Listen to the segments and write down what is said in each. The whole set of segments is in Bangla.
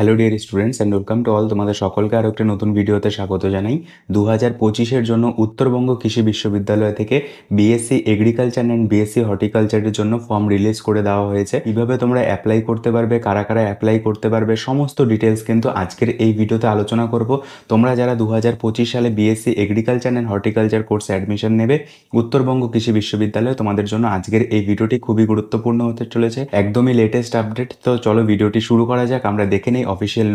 Hello dear students and welcome to all. তোমাদের সকলকে আরও একটা নতুন ভিডিওতে স্বাগত জানাই। 2025-এর জন্য উত্তরবঙ্গ কৃষি বিশ্ববিদ্যালয় থেকে বিএসসি এগ্রিকালচার অ্যান্ড বিএসসি হর্টিকালচারের জন্য ফর্ম রিলিজ করে দেওয়া হয়েছে। কীভাবে তোমরা অ্যাপ্লাই করতে পারবে, কারা কারা অ্যাপ্লাই করতে পারবে, সমস্ত ডিটেলস কিন্তু আজকের এই ভিডিওতে আলোচনা করব। তোমরা যারা 2025 সালে বিএসসি এগ্রিকালচার অ্যান্ড হর্টিকালচার কোর্সে অ্যাডমিশন নেবে উত্তরবঙ্গ কৃষি বিশ্ববিদ্যালয়ে, তোমাদের জন্য আজকের এই ভিডিওটি খুবই গুরুত্বপূর্ণ হতে চলেছে, একদমই লেটেস্ট আপডেট। তো চলো ভিডিওটি শুরু করা যাক। আমরা দেখে নেই অফিসিয়াল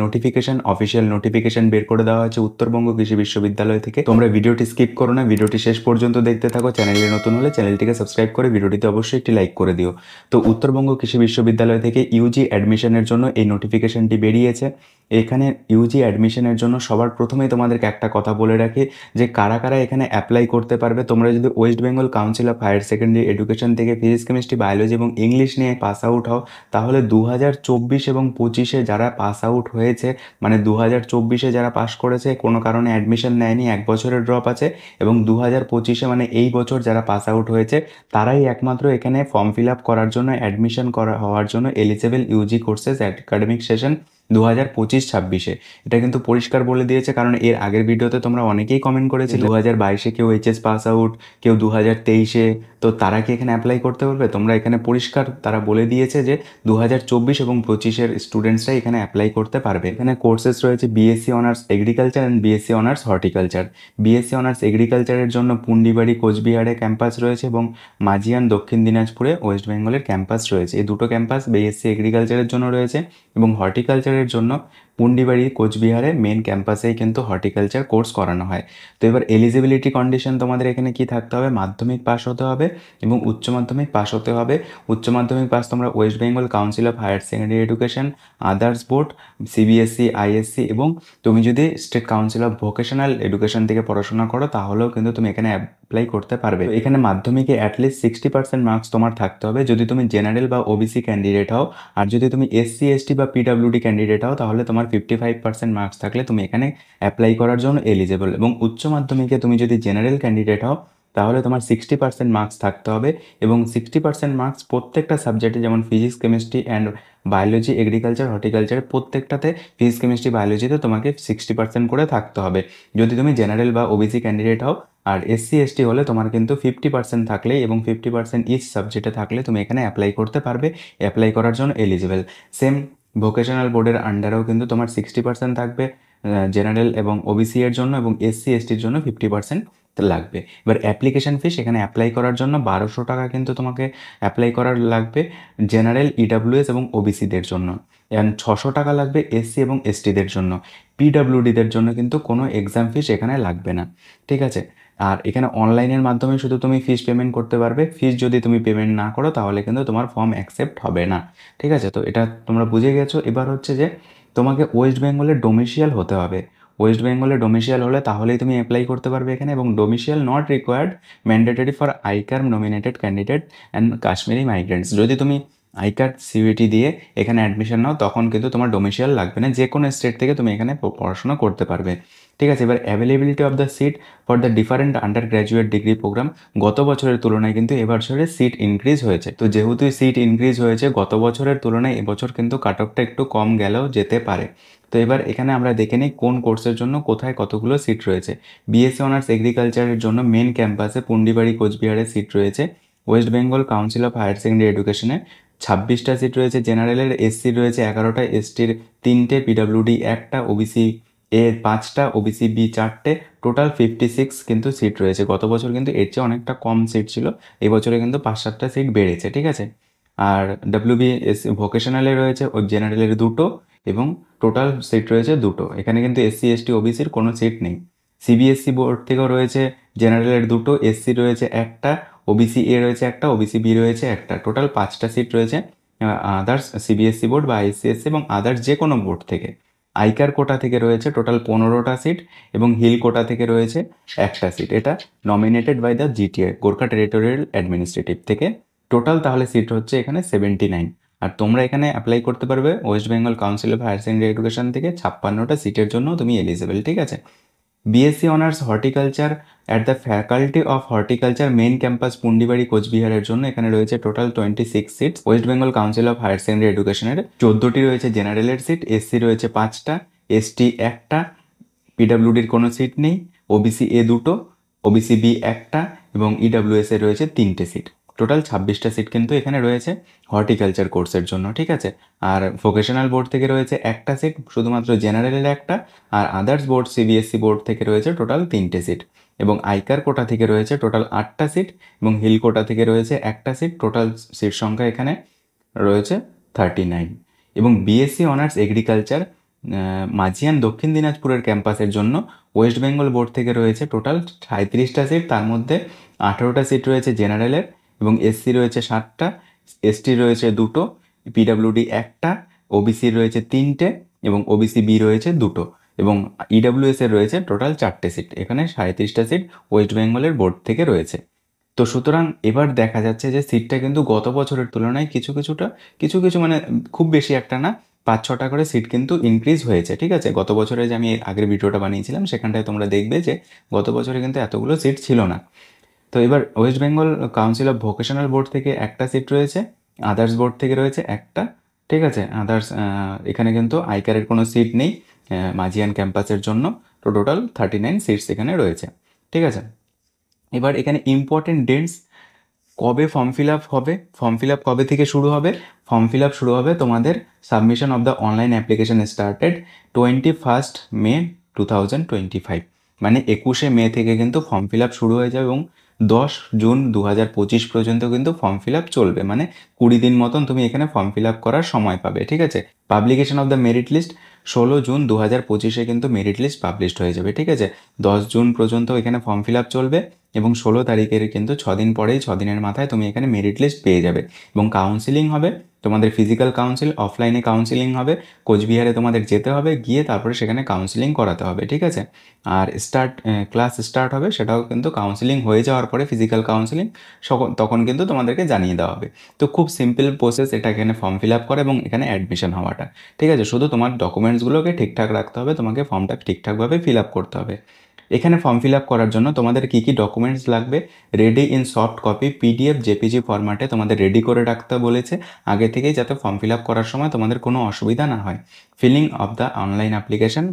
নোটিফিকেশন বের করে দেওয়া হয়েছে উত্তরবঙ্গ কৃষি বিশ্ববিদ্যালয় থেকে। তোমরা ভিডিওটি স্কিপ করো না, ভিডিওটি শেষ পর্যন্ত দেখতে থাকো। চ্যানেলে নতুন হলে চ্যানেলটিকে সাবস্ক্রাইব করে ভিডিওটিতে অবশ্যই একটি লাইক করে দিও। তো উত্তরবঙ্গ কৃষি বিশ্ববিদ্যালয় থেকে ইউজি অ্যাডমিশনের জন্য এই নোটিফিকেশনটি বেরিয়েছে। এখানে ইউজি অ্যাডমিশনের জন্য সবার প্রথমেই তোমাদেরকে একটা কথা বলে রাখি যে কারা কারা এখানে অ্যাপ্লাই করতে পারবে। তোমরা যদি West Bengal council of higher secondary education থেকে ফিজিক্স, কেমিস্ট্রি, বায়োলজি এবং ইংলিশ নিয়ে পাস আউট হও, তাহলে 2024 এবং 25-এ যারা পাস আউট হয়েছে, মানে 2024-এ যারা পাস করেছে কোনো কারণে অ্যাডমিশন নেয়নি, 1 বছরের ড্রপ আছে, এবং 2025-এ মানে এই বছর যারা পাস আউট হয়েছে তারাই একমাত্র এখানে ফর্ম ফিল আপ করার জন্য, অ্যাডমিশন হওয়ার জন্য eligible UG courses academic session 2025-26-এ। এটা কিন্তু পরিষ্কার বলে দিয়েছে, কারণ এর আগের ভিডিওতে তোমরা অনেকেই কমেন্ট করেছিলে 2022-এ কেউ এইচএস পাস আউট, কেউ 2023-এ, তো তারা কি এখানে অ্যাপ্লাই করতে পারবে? তোমরা এখানে পরিষ্কার তারা বলে দিয়েছে যে 2024 এবং 25-এর স্টুডেন্টসরাই এখানে অ্যাপ্লাই করতে পারবে। এখানে কোর্সেস রয়েছে BSc honours agriculture and BSc honours horticulture. BSc honours এগ্রিকালচারের জন্য পুন্ডিবাড়ি কোচবিহারে ক্যাম্পাস রয়েছে এবং মাজিয়ান দক্ষিণ দিনাজপুরে ওয়েস্ট বেঙ্গলের ক্যাম্পাস রয়েছে। এই দুটো ক্যাম্পাস বিএসসি এগ্রিকালচারের জন্য রয়েছে, এবং হর্টিকালচারের জন্য পুন্ডিবাড়ি কোচবিহারে মেন ক্যাম্পাসেই কিন্তু হর্টিকালচার কোর্স করানো হয়। তো এবার এলিজিবিলিটি কন্ডিশন তোমাদের এখানে কি থাকতে হবে? মাধ্যমিক পাস হতে হবে এবং উচ্চ মাধ্যমিক পাস হতে হবে। উচ্চ মাধ্যমিক পাস তোমরা West Bengal council of higher secondary education, others board, CBSE, ISC, এবং তুমি যদি state council of vocational education থেকে পড়াশোনা করো তাহলেও কিন্তু তুমি এখানে অ্যাপ্লাই করতে পারবে। এখানে মাধ্যমিকে অ্যাটলিস্ট 60% মার্কস তোমার থাকতে হবে যদি তুমি জেনারেল বা ওবিসি ক্যান্ডিডেট হও। আর যদি তুমি এসসি, এসটি বা পিডাব্লিউডি ক্যান্ডিডেট হও তাহলে তোমার 55% মার্কস থাকলে তুমি এখানে অ্যাপ্লাই করার জন্য এলিজেবল। এবং উচ্চ মাধ্যমিকে তুমি যদি জেনারেল ক্যান্ডিডেট হও তাহলে তোমার 60% মার্কস থাকতে হবে, এবং 60% মার্কস প্রত্যেকটা সাবজেক্টে, যেমন physics, chemistry and biology, agriculture, horticulture প্রত্যেকটাতে ফিজিক্স, কেমিস্ট্রি, বায়োলজিতে তোমাকে 60% করে থাকতে হবে যদি তুমি জেনারেল বা ওবিসি ক্যান্ডিডেট হও। আর এসসি, এসটি হলে তোমার কিন্তু 50% থাকলেই, এবং 50% ইচ সাবজেক্টে থাকলে তুমি এখানে অ্যাপ্লাই করতে পারবে, অ্যাপ্লাই করার জন্য এলিজিবল। সেম ভোকেশনাল বোর্ডের আন্ডারেও কিন্তু তোমার 60% থাকবে জেনারেল এবং ওবিসি এর জন্য, এবং এসসি, এসটির জন্য 50% লাগবে। এবার অ্যাপ্লিকেশন ফিস এখানে অ্যাপ্লাই করার জন্য 1200 টাকা কিন্তু তোমাকে অ্যাপ্লাই করার লাগবে জেনারেল, ইডাব্লিউএস এবং ওবিসিদের জন্য, অ্যান্ড 600 টাকা লাগবে এসসি এবং এসটিদের জন্য। পিডাব্লিউডিদের জন্য কিন্তু কোনো এক্সাম ফিস এখানে লাগবে না, ঠিক আছে? আর এখানে অনলাইনের মাধ্যমে শুধু তুমি ফিস পেমেন্ট করতে পারবে। ফিস যদি তুমি পেমেন্ট না করো তাহলে কিন্তু তোমার ফর্ম অ্যাকসেপ্ট হবে না, ঠিক আছে? তো এটা তোমরা বুঝে গেছো। এবার হচ্ছে যে তোমাকে ওয়েস্ট বেঙ্গলের ডোমিসিয়াল হতে হবে। ওয়েস্ট বেঙ্গলের ডোমিসিয়াল হলে তাহলেই তুমি অ্যাপ্লাই করতে পারবে এখানে, এবং domicile not required, mandatory for ICAR nominated candidate and Kashmiri migrants. যদি তুমি আইকার সিইউটি দিয়ে এখানে অ্যাডমিশন নাও তখন কিন্তু তোমার ডোমিসিয়াল লাগবে না, যে কোনো স্টেট থেকে তুমি এখানে পড়াশোনা করতে পারবে, ঠিক আছে? এবার availability of the seat for the different under graduate degree programme, গত বছরের তুলনায় কিন্তু এবছরে সিট ইনক্রিজ হয়েছে। তো যেহেতু সিট ইনক্রিজ হয়েছে গত বছরের তুলনায় এবছর কিন্তু কাট অফটা একটু কম গেলেও যেতে পারে। তো এবার এখানে আমরা দেখে নিই কোন কোর্সের জন্য কোথায় কতগুলো সিট রয়েছে। বিএসসি অনার্স এগ্রিকালচারের জন্য মেন ক্যাম্পাসে পুন্ডিবাড়ি কোচবিহারে সিট রয়েছে। West Bengal council of higher Secondary এডুকেশনে 26টা সিট রয়েছে, জেনারেলের এসসি রয়েছে 11টা, এসটির 3টে, পিডাব্লিউডি 1টা, ওবিসি এ 5টা, ওবিসি বি 4টে, টোটাল 56 কিন্তু সিট রয়েছে। গত বছর কিন্তু এর চেয়ে অনেকটা কম সিট ছিল, এবছরে কিন্তু 5-7টা সিট বেড়েছে, ঠিক আছে? আর ডাব্লিউবিএস ভোকেশনালে রয়েছে ও জেনারেলের 2টো, এবং টোটাল সিট রয়েছে 2টো। এখানে কিন্তু এসসি, এসটি, ওবিসির কোনো সিট নেই। সিবিএসসি বোর্ড থেকেও রয়েছে জেনারেলের 2টো, এসসি রয়েছে 1টা, ওবিসি এ রয়েছে 1টা, ওবিসি বি রয়েছে 1টা, টোটাল 5টা সিট রয়েছে। আদার্স সিবিএসসি বোর্ড বা আইসিএসসি এবং আদার্স যে কোনো বোর্ড থেকে। আইকার কোটা থেকে রয়েছে টোটাল 15টা সিট, এবং হিল কোটা থেকে রয়েছে 1টা সিট। এটা nominated by the GTA, Gorkha territorial administrative থেকে। টোটাল তাহলে সিট হচ্ছে এখানে 79। আর তোমরা এখানে অ্যাপ্লাই করতে পারবে West Bengal council of higher secondary education থেকে 56টা সিটের জন্য তুমি এলিজিবল, ঠিক আছে? BSc honours horticulture at the faculty of horticulture main campus Pundibari কোচবিহারের জন্য এখানে রয়েছে total 26 seats. West Bengal council of higher secondary এডুকেশনের 14টি রয়েছে জেনারেলের সিট, এসসি রয়েছে 5টা, এসটি 1টা, পিডাব্লিউডির কোনো সিট নেই, ওবিসি এ 2টো, ওবিসি বি 1টা এবং ইডাব্লিউএস এ রয়েছে 3টে সিট। টোটাল 26টা সিট কিন্তু এখানে রয়েছে হর্টিকালচার কোর্সের জন্য, ঠিক আছে। আর ভোকেশনাল বোর্ড থেকে রয়েছে 1টা সিট, শুধুমাত্র জেনারেলের 1টা, আর আদার্স বোর্ড সিবিএসসি বোর্ড থেকে রয়েছে টোটাল 3টে সিট, এবং আইকার কোটা থেকে রয়েছে টোটাল 8টা সিট, এবং হিল কোটা থেকে রয়েছে 1টা সিট। টোটাল সিট সংখ্যা এখানে রয়েছে 39। এবং বিএসসি অনার্স এগ্রিকালচার মাঝিয়ান দক্ষিণ দিনাজপুরের ক্যাম্পাসের জন্য ওয়েস্ট বেঙ্গল বোর্ড থেকে রয়েছে টোটাল 37টা সিট, তার মধ্যে 18টা সিট রয়েছে জেনারেলের, এবং এসসি রয়েছে 7টা, এসটি রয়েছে 2টো, পিডাব্লিউডি 1টা, ওবিসি রয়েছে 3টে এবং ওবিসি বি রয়েছে 2টো, এবং ইডাব্লিউএস এর রয়েছে টোটাল 4টে সিট। এখানে 37টা সিট ওয়েস্ট বেঙ্গলের বোর্ড থেকে রয়েছে। তো সুতরাং এবার দেখা যাচ্ছে যে সিটটা কিন্তু গত বছরের তুলনায় কিছু মানে খুব বেশি একটা না, 5-6টা করে সিট কিন্তু ইনক্রিজ হয়েছে, ঠিক আছে। গত বছরে যে আমি আগের ভিডিওটা বানিয়েছিলাম সেখানটায় তোমরা দেখবে যে গত বছরে কিন্তু এতগুলো সিট ছিল না। তো এবার West Bengal council of vocational board থেকে 1টা সিট রয়েছে, আদার্স বোর্ড থেকে রয়েছে 1টা, ঠিক আছে। আদার্স এখানে কিন্তু আইকারের কোনো সিট নেই মাঝিয়ান ক্যাম্পাসের জন্য। তো টোটাল 39 সিটস এখানে রয়েছে, ঠিক আছে। এবার এখানে ইম্পর্টেন্ট ডেটস, কবে ফর্ম ফিল আপ হবে, ফর্ম ফিল আপ কবে থেকে শুরু হবে। ফর্ম ফিল আপ শুরু হবে তোমাদের submission of the online application started 21 মে 2025, মানে 21 মে থেকে কিন্তু ফর্ম ফিল আপ শুরু হয়ে যাবে, এবং 10 জুন 2025 পর্যন্ত কিন্তু ফর্ম ফিল আপ চলবে, মানে 20 দিন মতন তুমি এখানে ফর্ম ফিল আপ করার সময় পাবে, ঠিক আছে। Publication of the merit list 16 June 2025 কিন্তু মেরিট লিস্ট পাবলিশড হয়ে যাবে, ঠিক আছে। 10 জুন পর্যন্ত এখানে ফর্ম ফিল আপ চলবে, এবং 16 তারিখের কিন্তু 6 দিন পরেই, 6 দিনের মাথায় তুমি এখানে মেরিট লিস্ট পেয়ে যাবে। এবং কাউন্সিলিং হবে তোমাদের, ফিজিক্যাল কাউন্সিল, অফলাইনে কাউন্সিলিং হবে, কোচবিহারে তোমাদের যেতে হবে, গিয়ে তারপরে সেখানে কাউন্সিলিং করাতে হবে, ঠিক আছে। আর ক্লাস স্টার্ট হবে, সেটাও কিন্তু কাউন্সিলিং হয়ে যাওয়ার পরে, ফিজিক্যাল কাউন্সিলিং তখন কিন্তু তোমাদেরকে জানিয়ে দেওয়া হবে। তো খুব সিম্পল প্রসেস এটা, এখানে ফর্ম ফিল আপ করা এবং এখানে অ্যাডমিশন হওয়াটা, ঠিক আছে। শুধু তোমার ডকুমেন্টসগুলোকে ঠিকঠাক রাখতে হবে, তোমাকে ফর্মটা ঠিকঠাকভাবে ফিল আপ করতে হবে। এখানে ফর্ম ফিল আপ করার জন্য তোমাদের কী কী ডকুমেন্টস লাগবে, ready in soft copy, PDF, JPG ফরম্যাটে তোমাদের রেডি করে রাখতে বলেছে আগে থেকেই, যাতে ফর্ম ফিল আপ করার সময় তোমাদের কোনো অসুবিধা না হয়। Filling of the online application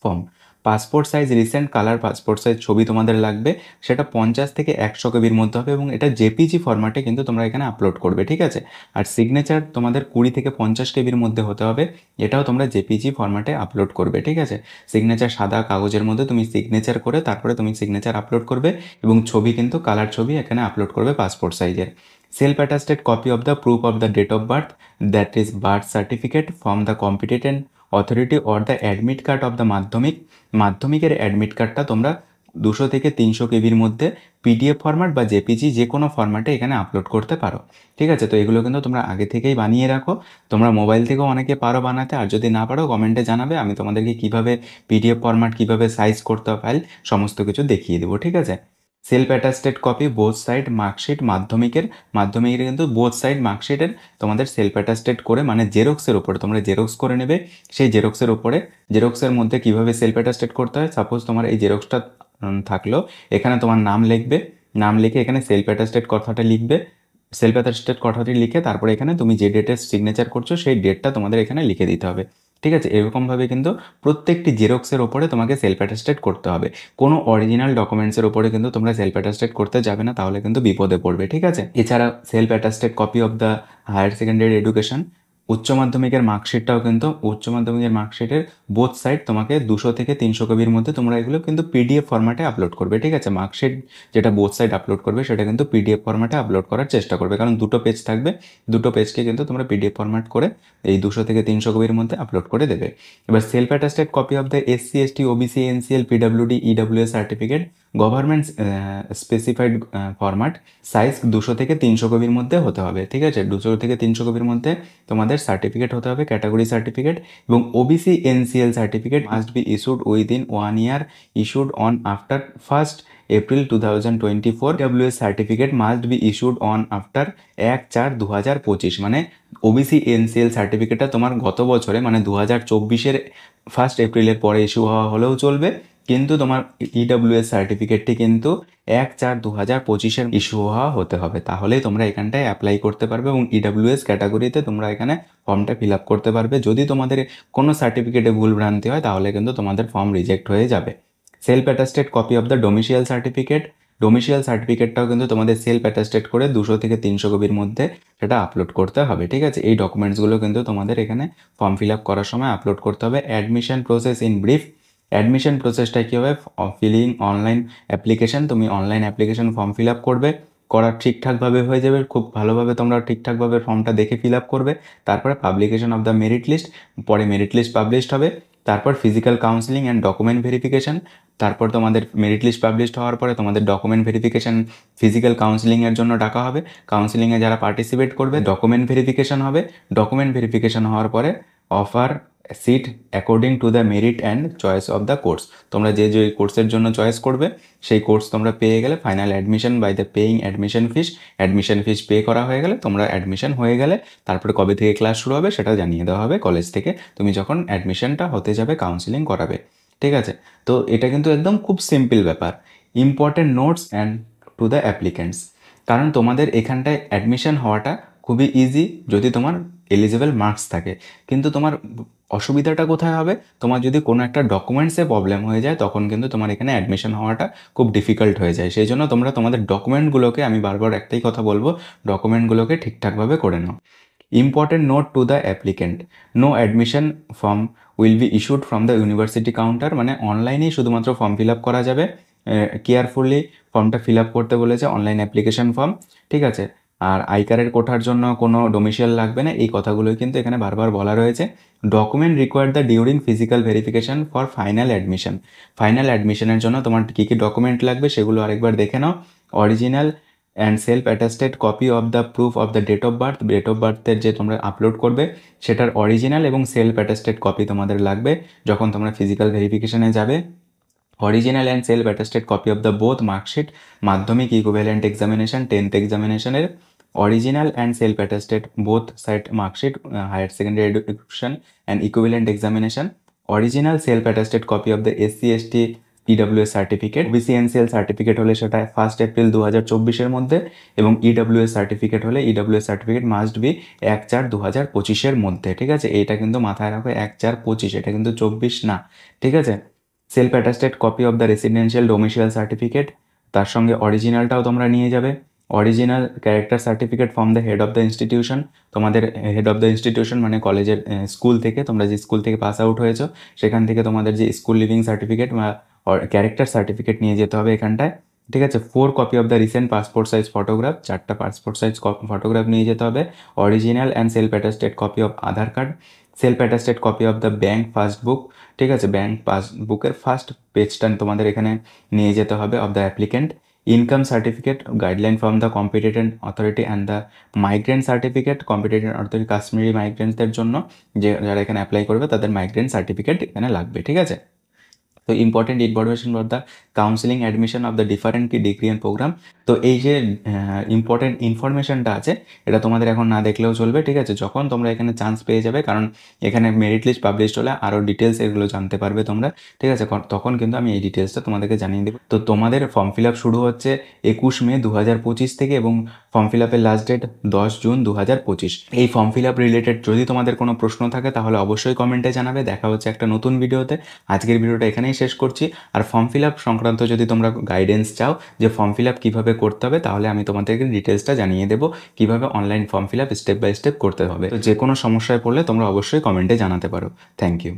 form, passport size recent colour passport size ছবি তোমাদের লাগবে, সেটা 50 থেকে 100 কেবির মধ্যে হবে, এবং এটা জেপিজি ফরম্যাটে কিন্তু তোমরা এখানে আপলোড করবে, ঠিক আছে। আর সিগনেচার তোমাদের 20 থেকে 50 কেবির মধ্যে হতে হবে, এটাও তোমরা জেপিজি ফরম্যাটে আপলোড করবে, ঠিক আছে। সিগনেচার সাদা কাগজের মধ্যে তুমি সিগনেচার করে তারপরে তুমি সিগনেচার আপলোড করবে, এবং ছবি কিন্তু কালার ছবি এখানে আপলোড করবে পাসপোর্ট সাইজের। Self attested copy of the proof of the date of birth, that is birth certificate from the competent authority or the admit card of the মাধ্যমিকের অ্যাডমিট কার্ডটা তোমরা 200 থেকে 300 কেবির মধ্যে পিডিএফ ফরম্যাট বা জেপিজি যে কোনো ফরম্যাটে এখানে আপলোড করতে পারো, ঠিক আছে। তো এগুলো কিন্তু তোমরা আগে থেকেই বানিয়ে রাখো, তোমরা মোবাইল থেকেও অনেকে পারো বানাতে, আর যদি না পারো কমেন্টে জানাবে, আমি তোমাদেরকে কীভাবে পিডিএফ ফরম্যাট, কীভাবে সাইজ করতে হয় ফাইল, সমস্ত কিছু দেখিয়ে দেবো, ঠিক আছে। Self attested copy both side marksheet, মাধ্যমিকের কিন্তু বোথ সাইড মার্কশিটের তোমাদের সেলফ অ্যাটাস্টেড করে, মানে জেরক্সের উপরে তোমরা জেরক্স করে নেবে, সেই জেরক্সের উপরে, জেরক্সের মধ্যে কীভাবে সেলফ অ্যাটাস্টেড করতে হয়, সাপোজ তোমার এই জেরক্সটা থাকলো, এখানে তোমার নাম লিখবে, নাম লিখে এখানে সেলফ অ্যাটাস্টেড কথাটা লিখবে, সেলফ অ্যাটাস্টেড কথাটি লিখে তারপরে এখানে তুমি যে ডেটে সিগনেচার করছো সেই ডেটটা তোমাদের এখানে লিখে দিতে হবে, ঠিক আছে। এরকমভাবে কিন্তু প্রত্যেকটি জেরক্সের ওপরে তোমাকে সেলফ অ্যাটাস্টেড করতে হবে, কোনো অরিজিনাল ডকুমেন্টসের ওপরে কিন্তু তোমরা সেলফ অ্যাটাস্টেড করতে যাবে না, তাহলে কিন্তু বিপদে পড়বে, ঠিক আছে। এছাড়া self attested copy of the higher secondary education, উচ্চ মাধ্যমিকের মার্কশিটটাও কিন্তু উচ্চ মাধ্যমিকের মার্কশিটের বোথ সাইড তোমাকে 200 থেকে 300 কেবির মধ্যে তোমরা এগুলো কিন্তু পিডিএফ ফরম্যাটে আপলোড করবে, ঠিক আছে। মার্কশিট যেটা বোথ সাইড আপলোড করবে সেটা কিন্তু পিডিএফ ফরম্যাটে আপলোড করার চেষ্টা করবে, কারণ দুটো পেজ থাকবে, দুটো পেজকে কিন্তু তোমরা পিডিএফ ফরম্যাট করে এই 200 থেকে 300 কেবির মধ্যে আপলোড করে দেবে। এবার self attested copy of the SC ST OBC NCL PWD EWS certificate government specified format, size 200 থেকে 300 কেবির মধ্যে হতে হবে, ঠিক আছে। 200 থেকে 300 কেবির মধ্যে তোমাদের সার্টিফিকেট হতে হবে, ক্যাটাগরি সার্টিফিকেট, এবং OBC NCL certificate must be issued within 1 year, issued on after 1 April 2024, EWS certificate must be issued on after 1/4/2025, মানে ওবিসি এনসিএল সার্টিফিকেটটা তোমার গত বছরে মানে 2024-এর 1 এপ্রিলের পরে ইস্যু হওয়া হলেও চলবে, কিন্তু তোমার ইডব্লিউএস সার্টিফিকেটটি কিন্তু 1/4/2025 ইস্যু হওয়া হতে হবে, তাহলেই তোমরা এখানটায় অ্যাপ্লাই করতে পারবে এবং ইডব্লিউএস ক্যাটাগরিতে তোমরা এখানে ফর্মটা ফিল আপ করতে পারবে। যদি তোমাদের কোনো সার্টিফিকেটে ভুলভ্রান্তি হয় তাহলে কিন্তু তোমাদের ফর্ম রিজেক্ট হয়ে যাবে। Self attested copy of the domicile certificate, domicile সার্টিফিকেটটাও কিন্তু তোমাদের সেলফ অ্যাটাস্টেড করে 200 থেকে 300 কপির মধ্যে সেটা আপলোড করতে হবে, ঠিক আছে। এই ডকুমেন্টসগুলো কিন্তু তোমাদের এখানে ফর্ম ফিল আপ করার সময় আপলোড করতে হবে। Admission process in brief, admission প্রসেসটা কী হবে, ফিলিং অনলাইন অ্যাপ্লিকেশন, তুমি online application form fill up করবে, করার ঠিকঠাকভাবে হয়ে যাবে, খুব ভালোভাবে তোমরা ঠিকঠাকভাবে ফর্মটা দেখে ফিল আপ করবে। তারপরে publication of the merit list, পরে মেরিট লিস্ট পাবলিশড হবে। তারপর physical counselling and document verification, তারপর তোমাদের মেরিট লিস্ট পাবলিশড হওয়ার পরে তোমাদের ডকুমেন্ট ভেরিফিকেশন ফিজিক্যাল কাউন্সিলিংয়ের জন্য ডাকা হবে। কাউন্সিলিংয়ে যারা পার্টিসিপেট করবে ডকুমেন্ট ভেরিফিকেশন হবে। ডকুমেন্ট ভেরিফিকেশন হওয়ার পরে offer seat according to the merit and choice of the course, তোমরা যে যে কোর্সের জন্য চয়েস করবে সেই কোর্স তোমরা পেয়ে গেলে final admission by the paying admission fees, admission fees pay করা হয়ে গেলে তোমরা অ্যাডমিশন হয়ে গেলে তারপরে কবে থেকে ক্লাস শুরু হবে সেটা জানিয়ে দেওয়া হবে কলেজ থেকে, তুমি যখন অ্যাডমিশনটা হতে যাবে কাউন্সিলিং করাবে, ঠিক আছে। তো এটা কিন্তু একদম খুব সিম্পল ব্যাপার। Important notes and to the applicants, কারণ তোমাদের এখানটায় অ্যাডমিশন হওয়াটা খুবই ইজি যদি তোমার এলিজিবল মার্কস থাকে, কিন্তু তোমার অসুবিধাটা কোথায় হবে, তোমার যদি কোনো একটা ডকুমেন্টসে প্রবলেম হয়ে যায় তখন কিন্তু তোমার এখানে অ্যাডমিশন হওয়াটা খুব ডিফিকাল্ট হয়ে যায়। সেই জন্য তোমরা তোমাদের ডকুমেন্টগুলোকে, আমি বারবার একটাই কথা বলবো, ডকুমেন্টগুলোকে ঠিকঠাকভাবে করে নাও। Important note to the applicant, no admission form will be issued from the university counter, মানে অনলাইনেই শুধুমাত্র ফর্ম ফিল আপ করা যাবে। কেয়ারফুলি ফর্মটা ফিল আপ করতে বলেছে, অনলাইন অ্যাপ্লিকেশন ফর্ম, ঠিক আছে। আর আই কার্ডের কোঠার জন্য কোনো ডোমিসিয়াল লাগবে না, এই কথাগুলোই কিন্তু এখানে বারবার বলা রয়েছে। Document required the during physical verification for final admission, final অ্যাডমিশনের জন্য তোমার কী কী ডকুমেন্ট লাগবে সেগুলো আরেকবার দেখে নাও। Original and self attested copy of the proof of the date of birth, date of বার্থের যে তোমরা আপলোড করবে সেটার অরিজিনাল এবং সেলফ অ্যাটাস্টেড কপি তোমাদের লাগবে যখন তোমরা ফিজিক্যাল ভেরিফিকেশনে যাবে। Original and self attested copy of the both marksheet, Madhyamik equivalent examination 10th এক্সামিনেশনের original and self attested both side marksheet, higher secondary education and equivalent examination, original self attested copy of the SC/ST EWS certificate, OBC/NCL certificate হলে সেটা 1 এপ্রিল 2024-এর মধ্যে, এবং ইডব্লিউএস সার্টিফিকেট হলে ইডব্লিউএস সার্টিফিকেট মাস্ট বি 1/4/2025-এর মধ্যে, ঠিক আছে। এইটা কিন্তু মাথায় রাখো, 1/4/25, এটা কিন্তু 24 না, ঠিক আছে। Self attested copy of the residential domicile certificate, তার সঙ্গে অরিজিনালটাও তোমরা নিয়ে যাবে। Original character certificate from the head of the institution, তোমাদের হেড অফ দ্য ইনস্টিটিউশন মানে কলেজের স্কুল থেকে, তোমরা যে স্কুল থেকে পাস আউট হয়েছো সেখান থেকে তোমাদের যে স্কুল লিভিং সার্টিফিকেট বা ক্যারেক্টার সার্টিফিকেট নিয়ে যেতে হবে এখানটায়, ঠিক আছে। 4 copy of the recent passport size photograph, 4টা পাসপোর্ট সাইজ ফটোগ্রাফ নিয়ে যেতে হবে। Original and self attested copy of Aadhaar card, self attested copy of the bank passbook, ঠিক আছে। ব্যাঙ্ক পাসবুকের ফার্স্ট পেজটা তোমাদের এখানে নিয়ে যেতে হবে of the applicant. Income certificate, guideline from the competent authority and the migrant certificate, competent authority Kashmiri মাইগ্রেন্টসদের জন্য যে যারা এখানে অ্যাপ্লাই করবে তাদের মাইগ্রেন্ট সার্টিফিকেট এখানে লাগবে, ঠিক আছে। তো important information for the counselling admission of the different degree and programme, তো এই যে ইম্পর্টেন্ট ইনফরমেশনটা আছে এটা তোমাদের এখন না দেখলেও চলবে, ঠিক আছে। যখন তোমরা এখানে চান্স পেয়ে যাবে, কারণ এখানে মেরিট লিস্ট পাবলিশড হলে আরও ডিটেলস এগুলো জানতে পারবে তোমরা, ঠিক আছে, তখন কিন্তু আমি এই ডিটেলসটা তোমাদেরকে জানিয়ে দেবো। তো তোমাদের ফর্ম ফিল আপ শুরু হচ্ছে 21 মে 2025 থেকে এবং ফর্ম ফিল আপের লাস্ট ডেট 10 জুন 2025। এই ফর্ম ফিল আপ রিলেটেড যদি তোমাদের কোনো প্রশ্ন থাকে তাহলে অবশ্যই কমেন্টে জানাবে। দেখা হচ্ছে একটা নতুন ভিডিওতে, আজকের ভিডিওটা এখানেই শেষ করছি। আর ফর্ম ফিল আপ সংক্রান্ত যদি তোমরা গাইডেন্স চাও যে ফর্ম ফিল আপ কীভাবে করতে হবে তাহলে আমি তোমাদেরকে ডিটেলসটা জানিয়ে দেবো কীভাবে online form fill up step by step করতে হবে। তো যে কোনো সমস্যায় পড়লে তোমরা অবশ্যই কমেন্টে জানাতে পারো। Thank you.